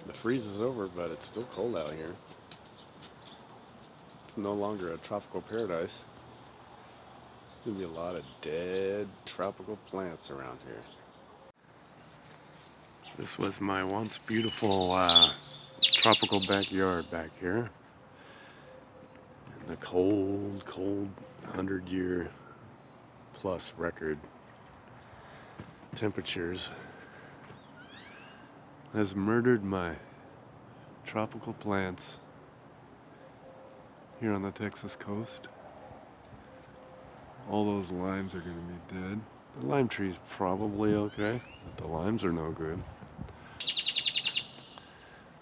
The freeze is over, but it's still cold out here. It's no longer a tropical paradise. There's gonna be a lot of dead tropical plants around here. This was my once beautiful tropical backyard back here. In the cold, cold 100-year plus record temperatures has murdered my tropical plants here on the Texas coast. All those limes are going to be dead. The lime tree's probably okay, but the limes are no good.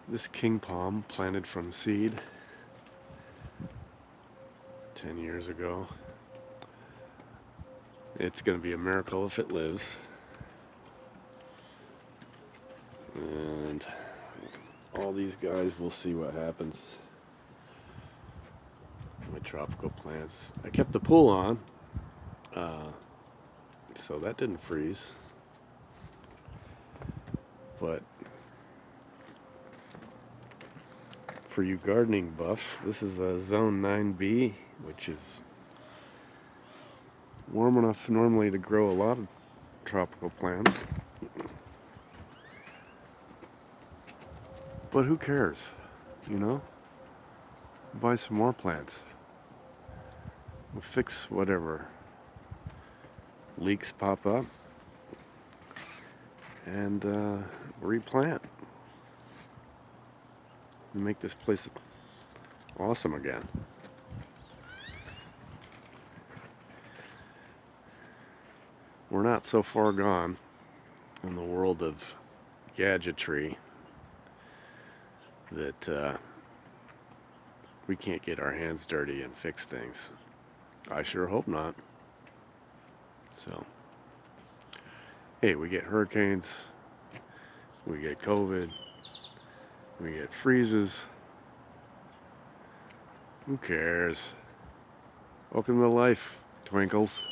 This king palm, planted from seed 10 years ago, it's going to be a miracle if it lives. And all these guys, we'll see what happens. My tropical plants. I kept the pool on, so that didn't freeze. But for you gardening buffs, this is a Zone 9B, which is warm enough normally to grow a lot of tropical plants. But who cares, you know? Buy some more plants. We'll fix whatever leaks pop up and replant. And make this place awesome again. We're not so far gone in the world of gadgetry that we can't get our hands dirty and fix things. I sure hope not. So, hey, we get hurricanes, we get COVID, we get freezes. Who cares? Welcome to life, twinkles.